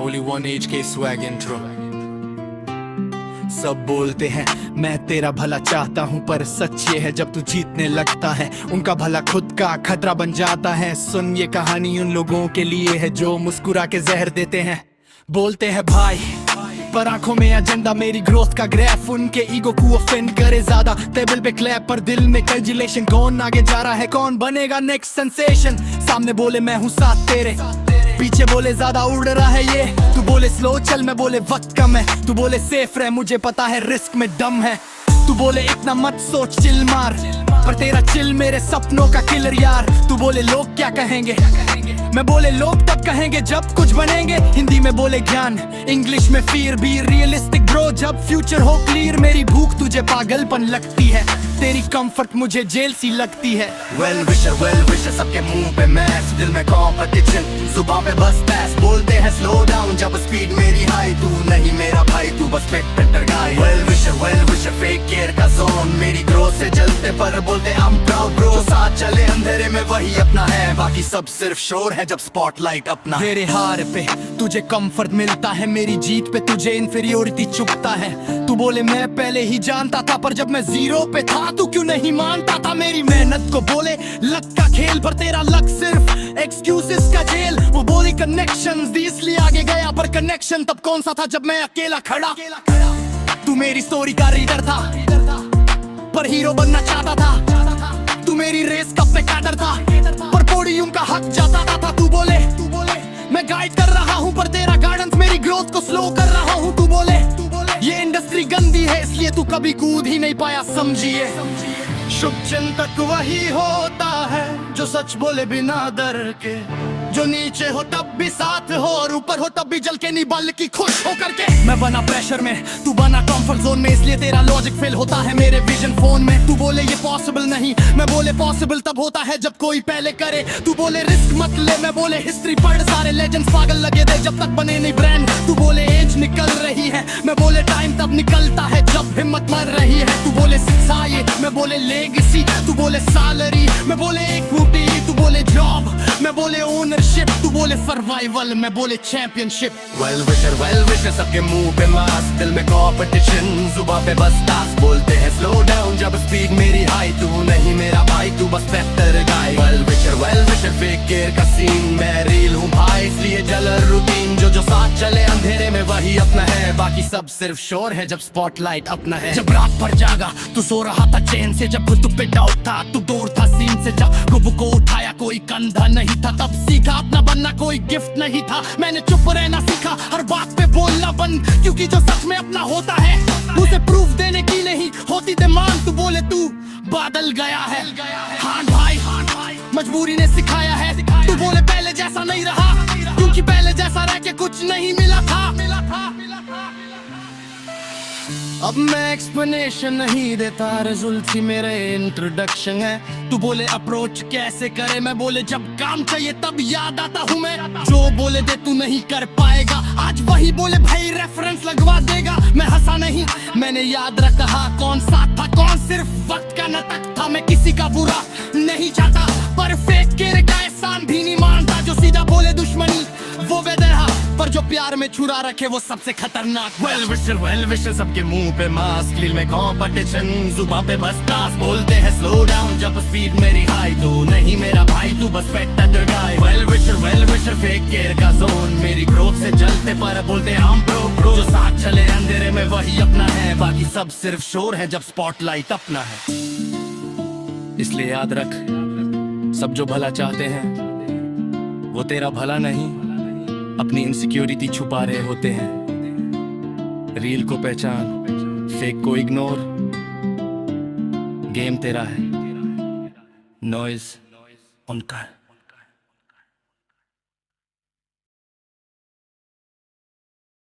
Only one HK swag intro. सब बोलते हैं मैं तेरा भला चाहता हूँ, पर सच ये है जब तू जीतने लगता है उनका भला खुद का खतरा बन जाता है। सुन ये कहानी उन लोगों के लिए है जो मुस्कुरा के जहर देते हैं। बोलते हैं भाई पर आंखों में एजेंडा, मेरी ग्रोथ का ग्राफ उनके ईगो को ऑफेंड करे ज्यादा। टेबल पे क्लैप पर दिल में कंजुलेशन, कौन आगे जा रहा है, कौन बनेगा नेक्स्ट सेंसेशन। सामने बोले मैं हूँ साथ तेरे, पीछे बोले ज्यादा उड़ रहा है ये। तू बोले स्लो चल, मैं बोले वक्त कम है। तू बोले सेफ रह, मुझे पता है रिस्क में दम है। तू बोले इतना मत सोच चिल मार, पर तेरा चिल मेरे सपनों का किलर यार। तू बोले लोग क्या कहेंगे, मैं बोले लोग तब कहेंगे जब कुछ बनेंगे। हिंदी में बोले ज्ञान, इंग्लिश में फियर, बी रियलिस्टिक ब्रो जब फ्यूचर हो क्लियर। मेरी भूख तुझे पागलपन लगती है, तेरी कंफर्ट मुझे जेल सी लगती है। वेल विशर सबके मुंह पे मैच, दिल में कॉम्पिटिशन, जुबान पे बस पैस। बोलते हैं स्लो डाउन जब स्पीड मेरी हाई, तू नहीं मेरा भाई तू बस पेट गाय। वेल विशर फेक केयर का जोन, मेरी ग्रोथ से जलते पर बोलते I'm proud bro। जो साथ चले अंधेरे में वही अपना है, बाकी सब सिर्फ शोर है जब स्पॉटलाइट अपना। तेरे हार पे तुझे कंफर्ट मिलता है, मेरी जीत पे तुझे इंफीरियोरिटी चुभता है। तू बोले मैं पहले ही जानता था, पर जब मैं जीरो पे था तू क्यों नहीं मानता था मेरी मेहनत को। बोले लक का खेल, पर तेरा लक सिर्फ एक्सक्यूजेस का जेल। वो बोली कनेक्शंस दी इसलिए आगे गया, पर कनेक्शन तब कौन सा था जब मैं अकेला खड़ा। तू मेरी स्टोरी का रीडर था, पर हीरो बनना चाहता था। तू मेरी रेस कप पे कैडर था, पर पोडियम का हक जाता था। तू बोले मैं गाइड कर रहा हूँ, पर तेरा गाइडेंस मेरी ग्रोथ को स्लो कर रहा हूँ। तू बोले ये इंडस्ट्री गंदी है, इसलिए तू कभी कूद ही नहीं पाया समझिए। शुभ चिंतक वही होता है जो सच बोले बिना डर के, जो नीचे हो तब भी साथ हो और ऊपर हो तब भी जल के नहीं बल्कि खुश हो करके। मैं बना प्रेशर में, तू बना कंफर्ट जोन में, इसलिए तेरा लॉजिक फेल होता है मेरे विजन फोन में। तू बोले ये पॉसिबल नहीं, मैं बोले पॉसिबल तब होता है जब कोई पहले करे। तू बोले रिस्क मत ले, मैं बोले हिस्ट्री पढ़, सारे लेजेंड्स पागल लगे थे जब तक बने नहीं ब्रांड। तू बोले एज निकल रही है, मैं बोले टाइम तब निकलता है जब हिम्मत मर रही है। तू बोले शिक्षा ये, मैं बोले लेगेसी। तू बोले सैलरी, मैं बोले इक्विटी। तू बोले जॉब, मैं बोले ओनरशिप। तू बोले सर्वाइवल, मैं बोले चैंपियनशिप। वेल विशर सबके मुंह पे मास्क, दिल में कॉम्पिटिशन, जुबान पे बस टास्क। बोलते हैं स्लो डाउन जब स्पीड मेरी हाई, तू नहीं मेरा भाई तू बस बेहतर गाय। वेल विशर फेक केयर का सीन, मैं रील हूँ भाई इसलिए जलर रूटीन। जो साथ चले अंधेरे में वही अपना है, बाकी सब सिर्फ शोर है जब स्पॉटलाइट अपना है। जब रात भर जागा तू सो रहा था चैन से, जब तू पे डाउट था तू दूर था सीन से। जब गुब को उठाया कोई कंधा नहीं था, तब सीखा अपना बनना कोई गिफ्ट नहीं था। मैंने चुप रहना सीखा, हर बात पे बोलना बंद, क्योंकि जो सच में अपना होता है उसे प्रूफ देने की नहीं होती डिमांड। तू बोले तू बादल गया है, हाँ भाई मजबूरी ने सिखाया है। तू बोले पहले जैसा नहीं रहा, क्योंकि पहले जैसा रह के कुछ नहीं मिला था। अब मैं एक्सप्लेनेशन नहीं देता, रिजल्ट ही मेरे इंट्रोडक्शन है। तू बोले अप्रोच कैसे करे, मैं बोले जब काम चाहिए तब याद आता हूँ मैं। जो बोले दे तू नहीं कर पाएगा, आज वही बोले भाई रेफरेंस लगवा देगा। मैं हंसा नहीं, मैंने याद रखा कौन साथ था, कौन सिर्फ वक्त का नाटक था। मैं किसी का बुरा नहीं चाहता, पर फेक केयर का एहसान भी नहीं मानता। जो सीधा बोले दुश्मनी वो बेदरहा, पर जो प्यार में छुरा रखे वो सबसे खतरनाक। वेल विशर सबके मुंह पे मास्क, दिल में कॉम्पिटिशन, जुबान पे बस टास्क। बोलते हैं स्लो डाउन जब स्पीड मेरी हाई, तू नहीं मेरा भाई तू बस बेहतर गाय। वेल विशर फेक केयर का जोन, मेरी ग्रोथ से जलते पर बोलते हम प्रो। जो साथ चले अंधेरे में वही अपना है, बाकी सब सिर्फ शोर है जब स्पॉटलाइट अपना है। इसलिए याद रख, सब जो भला चाहते हैं वो तेरा भला नहीं, अपनी इनसिक्योरिटी छुपा रहे होते हैं। रील को पहचान, फेक को इग्नोर, गेम तेरा है, नॉइज उनका है।